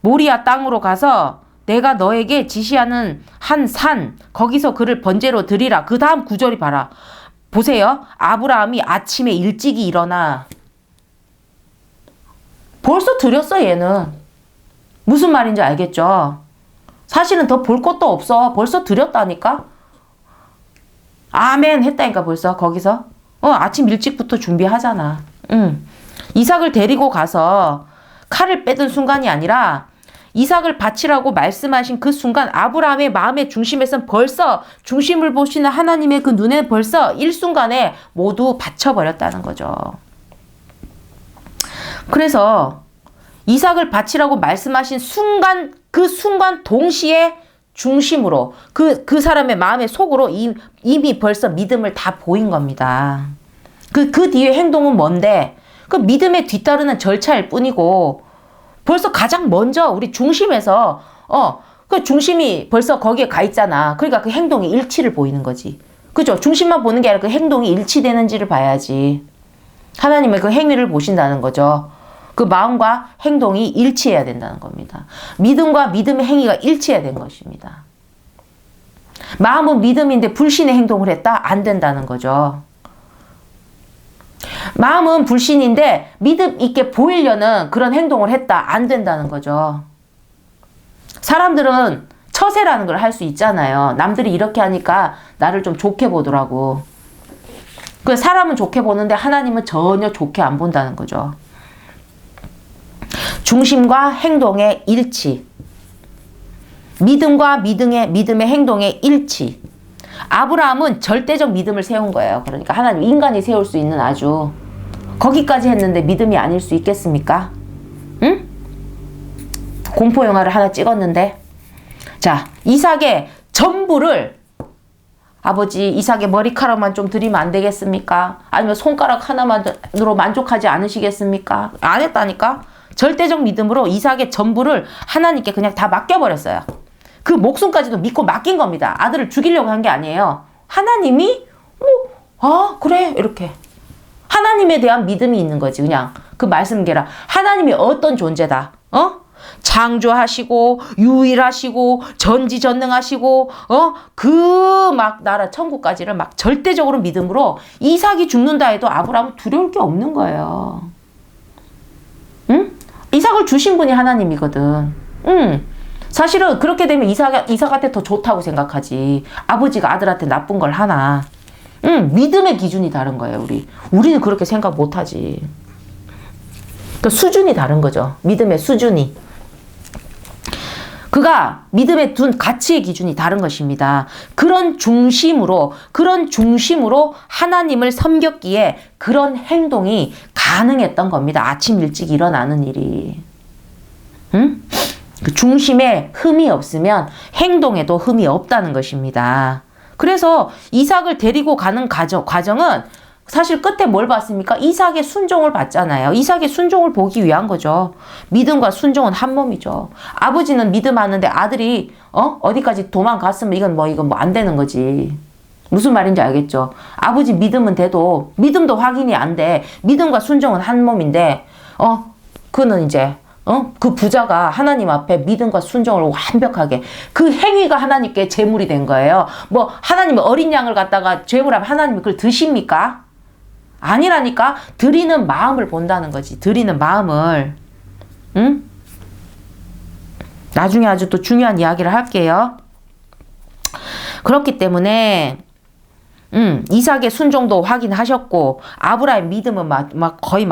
모리아 땅으로 가서 내가 너에게 지시하는 한 산 거기서 그를 번제로 드리라. 그 다음 구절이 봐라. 보세요. 아브라함이 아침에 일찍이 일어나 벌써 드렸어 얘는. 무슨 말인지 알겠죠? 사실은 더 볼 것도 없어. 벌써 드렸다니까. 아멘 했다니까 벌써 거기서. 아침 일찍부터 준비하잖아. 이삭을 데리고 가서 칼을 빼든 순간이 아니라 이삭을 바치라고 말씀하신 그 순간 아브라함의 마음의 중심에선 벌써 중심을 보시는 하나님의 그 눈에 벌써 일순간에 모두 바쳐버렸다는 거죠. 그래서 이삭을 바치라고 말씀하신 순간 그 순간 동시에 중심으로 그 사람의 마음의 속으로 이미 벌써 믿음을 다 보인 겁니다. 그 뒤에 행동은 뭔데? 그 믿음에 뒤따르는 절차일 뿐이고 벌써 가장 먼저 우리 중심에서 그 중심이 벌써 거기에 가 있잖아. 그러니까 그 행동이 일치를 보이는 거지. 그죠? 중심만 보는 게 아니라 그 행동이 일치되는지를 봐야지. 하나님의 그 행위를 보신다는 거죠. 그 마음과 행동이 일치해야 된다는 겁니다. 믿음과 믿음의 행위가 일치해야 된 것입니다. 마음은 믿음인데 불신의 행동을 했다? 안 된다는 거죠. 마음은 불신인데 믿음 있게 보이려는 그런 행동을 했다. 안 된다는 거죠. 사람들은 처세라는 걸 할 수 있잖아요. 남들이 이렇게 하니까 나를 좀 좋게 보더라고. 그 사람은 좋게 보는데 하나님은 전혀 좋게 안 본다는 거죠. 중심과 행동의 일치. 믿음과 믿음의 행동의 일치. 아브라함은 절대적 믿음을 세운 거예요. 그러니까 하나님, 인간이 세울 수 있는 아주 거기까지 했는데 믿음이 아닐 수 있겠습니까? 응? 공포 영화를 하나 찍었는데. 자, 이삭의 전부를 아버지 이삭의 머리카락만 좀 드리면 안 되겠습니까? 아니면 손가락 하나만으로 만족하지 않으시겠습니까? 안 했다니까? 절대적 믿음으로 이삭의 전부를 하나님께 그냥 다 맡겨버렸어요. 그 목숨까지도 믿고 맡긴 겁니다. 아들을 죽이려고 한 게 아니에요. 하나님이 그래 이렇게 하나님에 대한 믿음이 있는 거지. 그냥 그 말씀계라. 하나님이 어떤 존재다. 창조하시고 유일하시고 전지전능하시고 그 막 나라 천국까지를 막 절대적으로 믿음으로 이삭이 죽는다 해도 아브라함은 두려울 게 없는 거예요. 응? 이삭을 주신 분이 하나님이거든. 사실은 그렇게 되면 이삭한테 더 좋다고 생각하지. 아버지가 아들한테 나쁜 걸 하나. 믿음의 기준이 다른 거예요, 우리는 그렇게 생각 못 하지. 그 수준이 다른 거죠. 믿음의 수준이. 그가 믿음에 둔 가치의 기준이 다른 것입니다. 그런 중심으로 하나님을 섬겼기에 그런 행동이 가능했던 겁니다. 아침 일찍 일어나는 일이. 응? 그 중심에 흠이 없으면 행동에도 흠이 없다는 것입니다. 그래서 이삭을 데리고 가는 과정은 사실 끝에 뭘 봤습니까? 이삭의 순종을 봤잖아요. 이삭의 순종을 보기 위한 거죠. 믿음과 순종은 한 몸이죠. 아버지는 믿음하는데 아들이 어디까지 도망갔으면 이건 뭐 안 되는 거지. 무슨 말인지 알겠죠? 아버지 믿음은 돼도 믿음도 확인이 안 돼. 믿음과 순종은 한 몸인데 그는 이제 그 부자가 하나님 앞에 믿음과 순종을 완벽하게 그 행위가 하나님께 제물이 된 거예요. 뭐 하나님이 어린 양을 갖다가 제물하면 하나님이 그걸 드십니까? 아니라니까. 드리는 마음을 본다는 거지. 드리는 마음을. 응? 나중에 아주 또 중요한 이야기를 할게요. 그렇기 때문에 이삭의 순종도 확인하셨고 아브라함의 믿음은 거의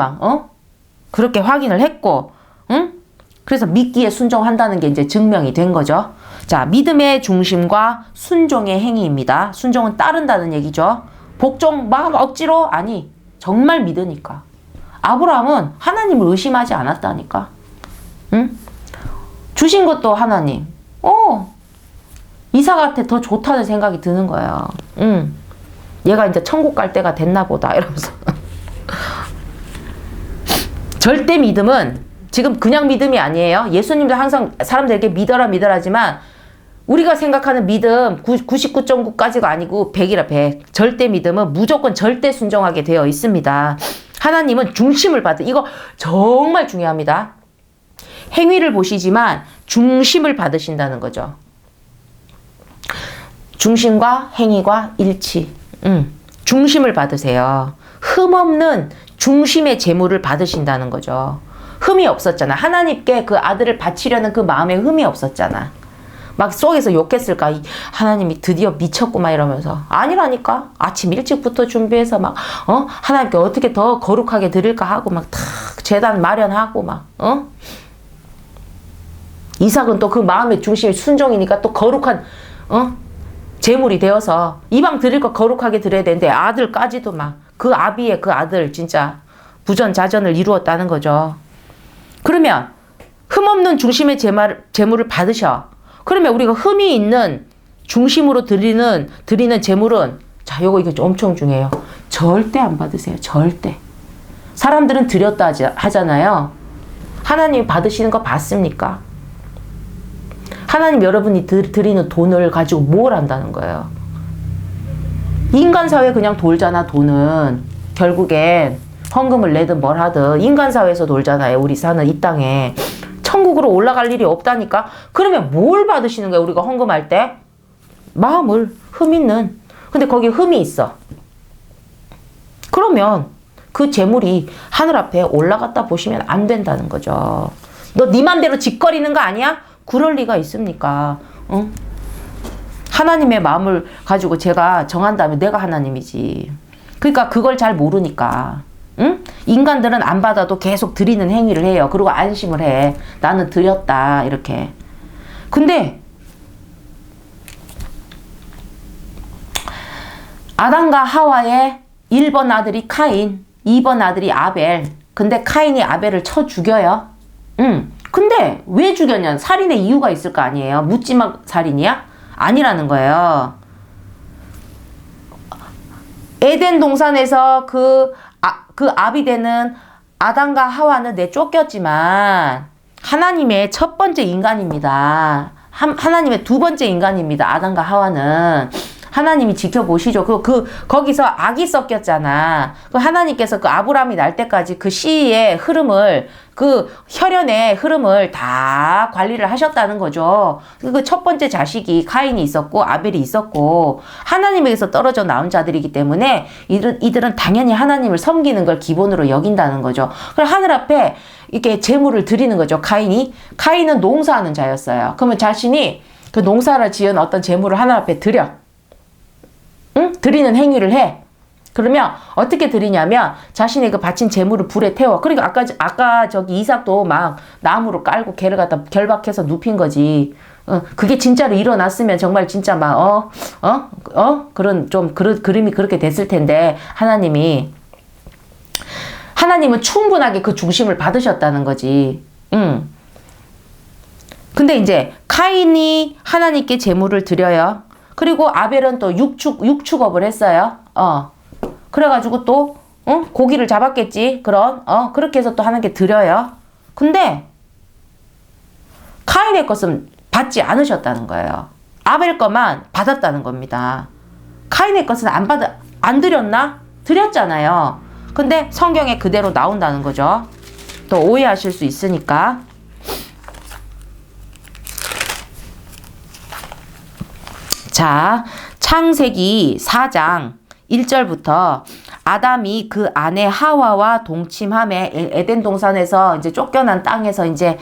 그렇게 확인을 했고 그래서 믿기에 순종한다는 게 이제 증명이 된 거죠. 자, 믿음의 중심과 순종의 행위입니다. 순종은 따른다는 얘기죠. 복종 막 억지로 아니 정말 믿으니까. 아브라함은 하나님을 의심하지 않았다니까. 응? 주신 것도 하나님. 이삭한테 더 좋다는 생각이 드는 거예요. 얘가 이제 천국 갈 때가 됐나 보다 이러면서. 절대 믿음은 지금 그냥 믿음이 아니에요. 예수님도 항상 사람들에게 믿어라지만 우리가 생각하는 믿음 99.9까지가 아니고 100이라 100. 절대 믿음은 무조건 절대 순종하게 되어 있습니다. 하나님은 중심을 이거 정말 중요합니다. 행위를 보시지만 중심을 받으신다는 거죠. 중심과 행위과 일치. 중심을 받으세요. 흠없는 중심의 제물을 받으신다는 거죠. 흠이 없었잖아. 하나님께 그 아들을 바치려는 그 마음에 흠이 없었잖아. 막 속에서 욕했을까? 하나님이 드디어 미쳤구만 이러면서. 아니라니까. 아침 일찍부터 준비해서 하나님께 어떻게 더 거룩하게 드릴까 하고 탁 제단 마련하고 이삭은 또 그 마음의 중심이 순종이니까 또 거룩한 제물이 되어서 이방 드릴 거 거룩하게 드려야 되는데 아들까지도 그 아비의 그 아들 진짜 부전자전을 이루었다는 거죠. 그러면 흠없는 중심의 제물을 받으셔. 그러면 우리가 흠이 있는 중심으로 드리는 제물은 자, 이거 엄청 중요해요. 절대 안 받으세요. 절대. 사람들은 드렸다 하잖아요. 하나님이 받으시는 거 봤습니까? 하나님 여러분이 드리는 돈을 가지고 뭘 한다는 거예요? 인간사회 그냥 돌잖아. 돈은 결국엔 헌금을 내든 뭘 하든 인간사회에서 돌잖아요. 우리 사는 이 땅에. 천국으로 올라갈 일이 없다니까. 그러면 뭘 받으시는 거예요? 우리가 헌금할 때? 마음을 흠 있는. 근데 거기 흠이 있어. 그러면 그 재물이 하늘 앞에 올라갔다 보시면 안 된다는 거죠. 너 네 맘대로 짓거리는 거 아니야? 그럴 리가 있습니까? 응? 하나님의 마음을 가지고 제가 정한다면 내가 하나님이지. 그러니까 그걸 잘 모르니까. 응? 인간들은 안 받아도 계속 드리는 행위를 해요. 그리고 안심을 해. 나는 드렸다. 이렇게. 근데 아담과 하와의 1번 아들이 카인, 2번 아들이 아벨. 근데 카인이 아벨을 쳐 죽여요. 근데 왜 죽였냐? 살인의 이유가 있을 거 아니에요. 묻지마 살인이야? 아니라는 거예요. 에덴 동산에서 그 압이 되는 아담과 하와는 쫓겼지만 하나님의 첫 번째 인간입니다. 하나님의 두 번째 인간입니다. 아담과 하와는. 하나님이 지켜보시죠. 거기서 악이 섞였잖아. 하나님께서 아브라함이 날 때까지 그 씨의 흐름을, 혈연의 흐름을 다 관리를 하셨다는 거죠. 첫 번째 자식이 카인이 있었고, 아벨이 있었고, 하나님에게서 떨어져 나온 자들이기 때문에 이들은 당연히 하나님을 섬기는 걸 기본으로 여긴다는 거죠. 그럼 하늘 앞에 이렇게 제물을 드리는 거죠. 카인은 농사하는 자였어요. 그러면 자신이 그 농사를 지은 어떤 제물을 하늘 앞에 드려. 응? 드리는 행위를 해. 그러면 어떻게 드리냐면 자신의 그 바친 재물을 불에 태워. 그러니까 아까 저기 이삭도 막 나무로 깔고 걔를 갖다 결박해서 눕힌 거지. 그게 진짜로 일어났으면 정말 진짜 막 그림이 그렇게 됐을 텐데 하나님은 충분하게 그 중심을 받으셨다는 거지. 근데 이제 카인이 하나님께 제물을 드려요. 그리고 아벨은 또 육축업을 했어요. 그래가지고 또, 고기를 잡았겠지. 그렇게 해서 또 하나님께 드려요. 근데, 카인의 것은 받지 않으셨다는 거예요. 아벨 것만 받았다는 겁니다. 카인의 것은 안 드렸나? 드렸잖아요. 근데 성경에 그대로 나온다는 거죠. 또 오해하실 수 있으니까. 자, 창세기 4장 1절부터 아담이 그 아내 하와와 동침함에 에덴 동산에서 이제 쫓겨난 땅에서 이제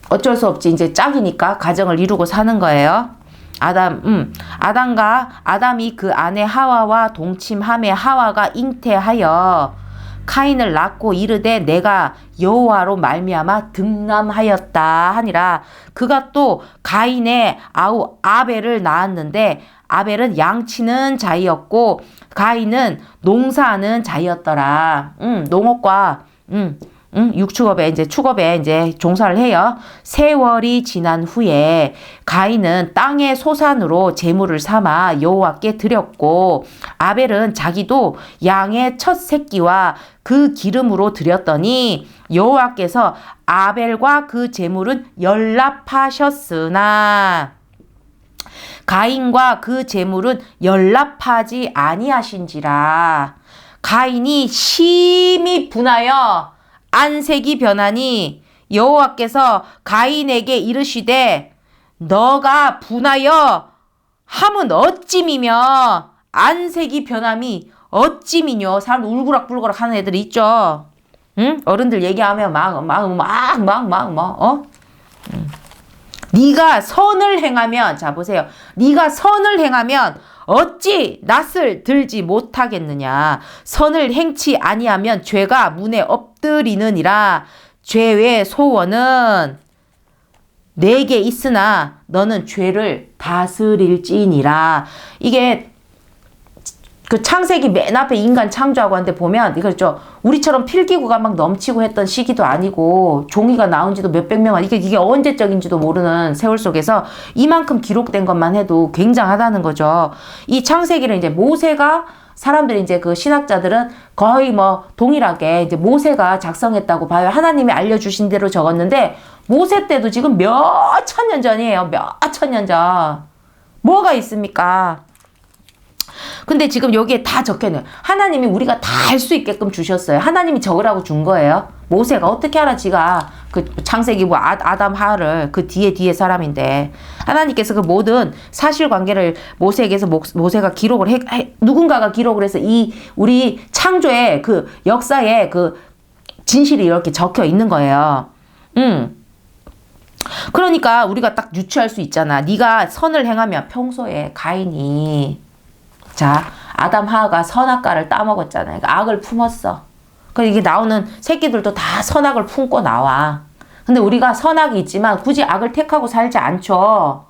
어쩔 수 없지 이제 짝이니까 가정을 이루고 사는 거예요. 아담이 그 아내 하와와 동침함에 하와가 잉태하여 카인을 낳고 이르되 내가 여호와로 말미암아 득남하였다 하니라. 그가 또 가인의 아우 아벨을 낳았는데 아벨은 양치는 자이었고 가인은 농사하는 자이었더라. 농업과 축업에 이제 종사를 해요. 세월이 지난 후에 가인은 땅의 소산으로 제물을 삼아 여호와께 드렸고 아벨은 자기도 양의 첫 새끼와 그 기름으로 드렸더니 여호와께서 아벨과 그 제물은 연락하셨으나 가인과 그 제물은 연락하지 아니하신지라. 가인이 심히 분하여 안색이 변하니 여호와께서 가인에게 이르시되 너가 분하여 함은 어찌미며 안색이 변함이 어찌미뇨. 사람 울그락불그락 하는 애들이 있죠. 응? 어른들 얘기하면 네가 선을 행하면, 자 보세요. 네가 선을 행하면 어찌 낯을 들지 못하겠느냐. 선을 행치 아니하면 죄가 문에 엎드리느니라. 죄의 소원은 내게 있으나 너는 죄를 다스릴지니라. 이게 그 창세기 맨 앞에 인간 창조하고 한데 보면 이거 우리처럼 필기구가 막 넘치고 했던 시기도 아니고 종이가 나온 지도 몇백 명 이게 언제적인지도 모르는 세월 속에서 이만큼 기록된 것만 해도 굉장하다는 거죠. 이 창세기를 이제 모세가 사람들이 이제 그 신학자들은 거의 뭐 동일하게 이제 모세가 작성했다고 봐요. 하나님이 알려주신 대로 적었는데 모세 때도 지금 몇 천 년 전이에요. 몇 천 년 전. 뭐가 있습니까? 근데 지금 여기에 다 적혀있네요. 하나님이 우리가 다 할 수 있게끔 주셨어요. 하나님이 적으라고 준 거예요. 모세가 어떻게 알아? 지가 그 창세기 뭐 아담 하를 그 뒤에 사람인데 하나님께서 그 모든 사실관계를 모세에게서 모세가 기록을 누군가가 기록을 해서 이 우리 창조의 그 역사에 그 진실이 이렇게 적혀 있는 거예요. 그러니까 우리가 딱 유추할 수 있잖아. 네가 선을 행하면 평소에 가인이 자 아담 하가 선악과를 따먹었잖아요. 그러니까 악을 품었어. 그 이게 나오는 새끼들도 다 선악을 품고 나와. 근데 우리가 선악이 있지만 굳이 악을 택하고 살지 않죠.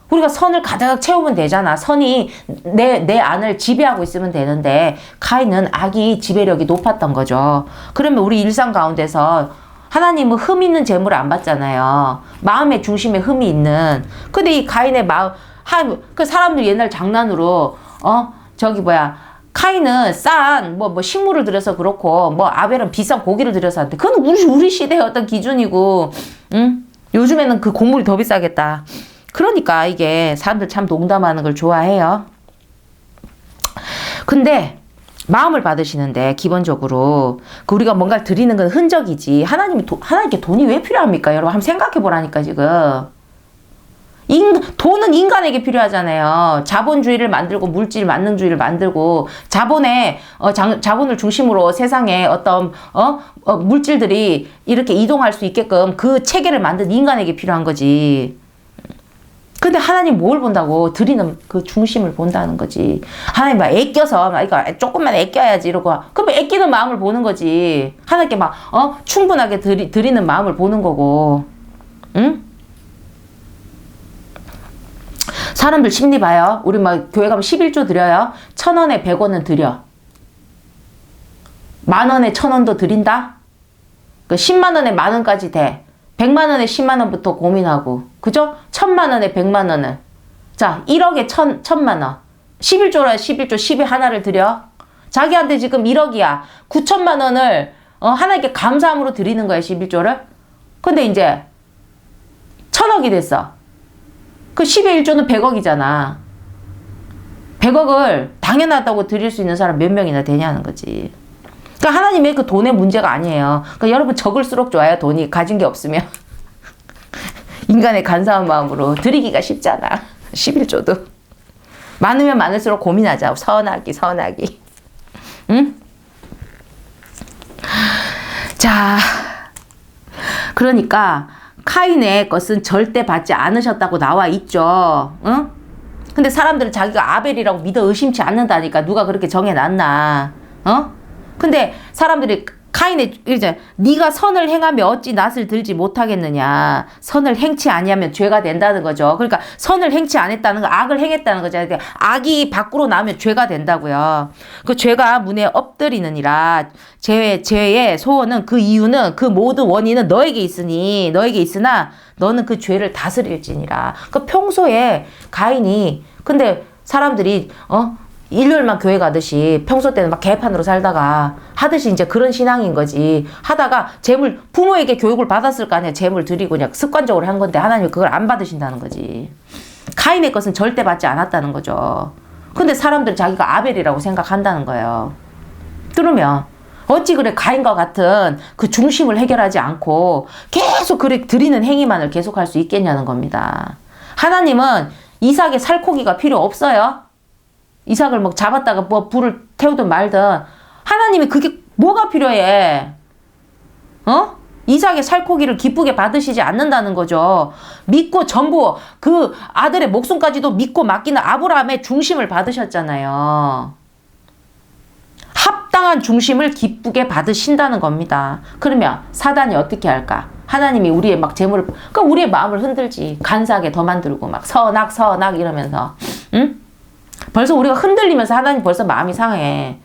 우리가 선을 가득 채우면 되잖아. 선이 내 안을 지배하고 있으면 되는데 가인은 악이 지배력이 높았던 거죠. 그러면 우리 일상 가운데서 하나님은 흠 있는 재물을 안 받잖아요. 마음의 중심에 흠이 있는. 근데 이 가인의 마음, 그 사람들 옛날 장난으로, 카인은 싼, 식물을 들여서 그렇고, 아벨은 비싼 고기를 들여서 하는데, 그건 우리 시대의 어떤 기준이고, 요즘에는 그 곡물이 더 비싸겠다. 그러니까 이게 사람들 참 농담하는 걸 좋아해요. 근데, 마음을 받으시는데 기본적으로 그 우리가 뭔가를 드리는 건 흔적이지 하나님께 돈이 왜 필요합니까? 여러분 한번 생각해 보라니까 지금 돈은 인간에게 필요하잖아요. 자본주의를 만들고 물질 만능주의를 만들고 자본을 중심으로 세상에 어떤 물질들이 이렇게 이동할 수 있게끔 그 체계를 만든 인간에게 필요한 거지. 근데 하나님 뭘 본다고? 드리는 그 중심을 본다는 거지. 하나님 막 애껴서, 조금만 애껴야지, 이러고. 그럼 애끼는 마음을 보는 거지. 하나님께 충분하게 드리는 마음을 보는 거고. 응? 사람들 심리 봐요. 우리 교회 가면 11조 드려요. 1,000원에 100원은 드려. 10,000원에 1,000원도 드린다? 10만원에 10,000원까지 돼. 100만원에 10만원부터 고민하고. 그죠? 1,000만원에 100만원을. 자, 1억에 1,000만원. 11조라 11조 10에 하나를 드려. 자기한테 지금 1억이야. 9천만원을 하나님께 감사함으로 드리는 거야, 11조를. 근데 이제 1,000억이 됐어. 그 10의 1조는 100억이잖아. 100억을 당연하다고 드릴 수 있는 사람 몇 명이나 되냐는 거지. 그러니까 하나님의 그 돈의 문제가 아니에요. 그러니까 여러분 적을수록 좋아요. 돈이 가진 게 없으면. 인간의 간사한 마음으로 드리기가 쉽잖아. 11조도. 많으면 많을수록 고민하자. 선하기. 응? 자, 그러니까 카인의 것은 절대 받지 않으셨다고 나와 있죠. 응? 근데 사람들은 자기가 아벨이라고 믿어 의심치 않는다니까. 누가 그렇게 정해놨나. 근데 사람들이 카인의 이제 네가 선을 행하며 어찌 낫을 들지 못하겠느냐. 선을 행치 아니하면 죄가 된다는 거죠. 그러니까 선을 행치 않았다는 거, 악을 행했다는 거죠. 그러니까 악이 밖으로 나오면 죄가 된다고요. 그 죄가 문에 엎드리느니라. 죄의 소원은 그 이유는 그 모든 원인은 너에게 있으나 너는 그 죄를 다스릴지니라. 그 평소에 가인이 근데 사람들이 일요일만 교회 가듯이 평소 때는 막 개판으로 살다가 하듯이 이제 그런 신앙인 거지. 하다가 부모에게 교육을 받았을 거 아니야. 재물 드리고 그냥 습관적으로 한 건데 하나님이 그걸 안 받으신다는 거지. 카인의 것은 절대 받지 않았다는 거죠. 근데 사람들은 자기가 아벨이라고 생각한다는 거예요. 그러면 어찌 그래 가인과 같은 그 중심을 해결하지 않고 계속 그래 드리는 행위만을 계속할 수 있겠냐는 겁니다. 하나님은 이삭의 살코기가 필요 없어요. 이삭을 잡았다가 불을 태우든 말든 하나님이 그게 뭐가 필요해? 이삭의 살코기를 기쁘게 받으시지 않는다는 거죠. 믿고 전부 그 아들의 목숨까지도 믿고 맡기는 아브라함의 중심을 받으셨잖아요. 합당한 중심을 기쁘게 받으신다는 겁니다. 그러면 사단이 어떻게 할까? 하나님이 우리의 재물을, 그러니까 우리의 마음을 흔들지. 간사하게 더 만들고 선악 이러면서, 응? 벌써 우리가 흔들리면서 하나님 벌써 마음이 상해.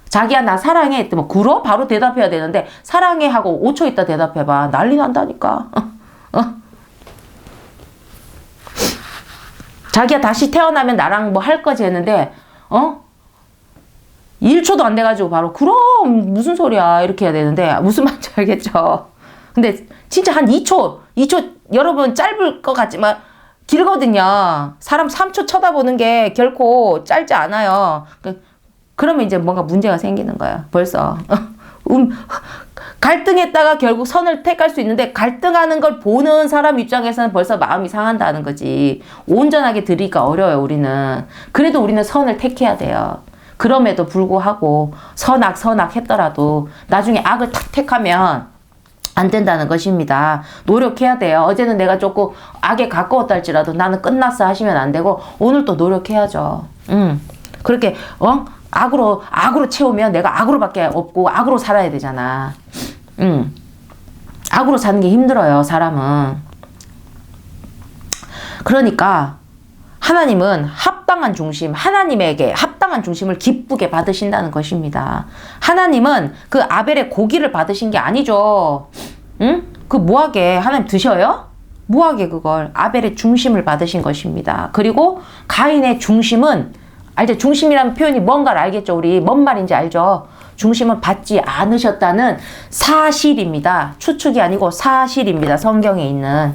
자기야 나 사랑해 했더니 그러? 바로 대답해야 되는데 사랑해 하고 5초 있다 대답해봐. 난리 난다니까. 자기야 다시 태어나면 나랑 할 거지 했는데 1초도 안 돼가지고 바로 그럼 무슨 소리야 이렇게 해야 되는데 무슨 말인지 알겠죠? 근데 진짜 한 2초 여러분 짧을 것 같지만 길거든요. 사람 3초 쳐다보는 게 결코 짧지 않아요. 그러면 이제 뭔가 문제가 생기는 거야. 벌써. 갈등했다가 결국 선을 택할 수 있는데 갈등하는 걸 보는 사람 입장에서는 벌써 마음이 상한다는 거지. 온전하게 드리기가 어려워요, 우리는. 그래도 우리는 선을 택해야 돼요. 그럼에도 불구하고 선악 했더라도 나중에 악을 탁 택하면 안 된다는 것입니다. 노력해야 돼요. 어제는 내가 조금 악에 가까웠다 할지라도 나는 끝났어 하시면 안 되고 오늘 또 노력해야죠. 그렇게 악으로 채우면 내가 악으로밖에 없고 악으로 살아야 되잖아. 악으로 사는 게 힘들어요, 사람은. 그러니까 하나님은 합당한 중심, 하나님에게 합당한 중심을 기쁘게 받으신다는 것입니다. 하나님은 그 아벨의 고기를 받으신 게 아니죠. 응? 그 뭐하게 하나님 드셔요? 뭐하게 그걸 아벨의 중심을 받으신 것입니다. 그리고 가인의 중심은 알죠? 중심이라는 표현이 뭔가를 알겠죠? 우리 뭔 말인지 알죠? 중심은 받지 않으셨다는 사실입니다. 추측이 아니고 사실입니다. 성경에 있는.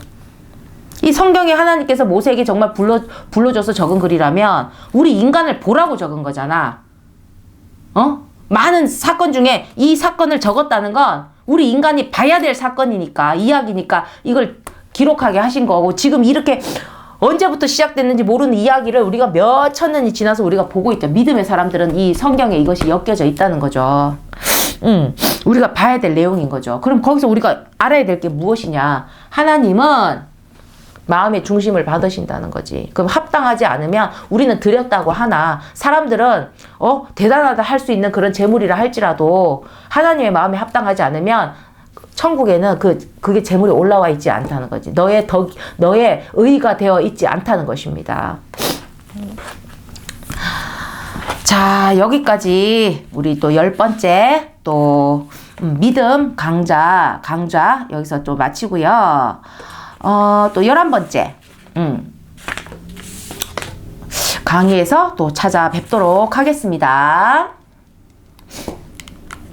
이 성경에 하나님께서 모세에게 정말 불러줘서 적은 글이라면 우리 인간을 보라고 적은 거잖아. 많은 사건 중에 이 사건을 적었다는 건 우리 인간이 봐야 될 사건이니까, 이야기니까 이걸 기록하게 하신 거고, 지금 이렇게 언제부터 시작됐는지 모르는 이야기를 우리가 몇 천 년이 지나서 우리가 보고 있죠. 믿음의 사람들은 이 성경에 이것이 엮여져 있다는 거죠. 우리가 봐야 될 내용인 거죠. 그럼 거기서 우리가 알아야 될 게 무엇이냐? 하나님은 마음의 중심을 받으신다는 거지. 그럼 합당하지 않으면 우리는 드렸다고 하나 사람들은 대단하다 할 수 있는 그런 재물이라 할지라도 하나님의 마음에 합당하지 않으면 천국에는 그게 재물이 올라와 있지 않다는 거지. 너의 의가 되어 있지 않다는 것입니다. 자, 여기까지 우리 또 10번째 또 믿음 강좌 여기서 또 마치고요. 또 11번째 강의에서 또 찾아뵙도록 하겠습니다.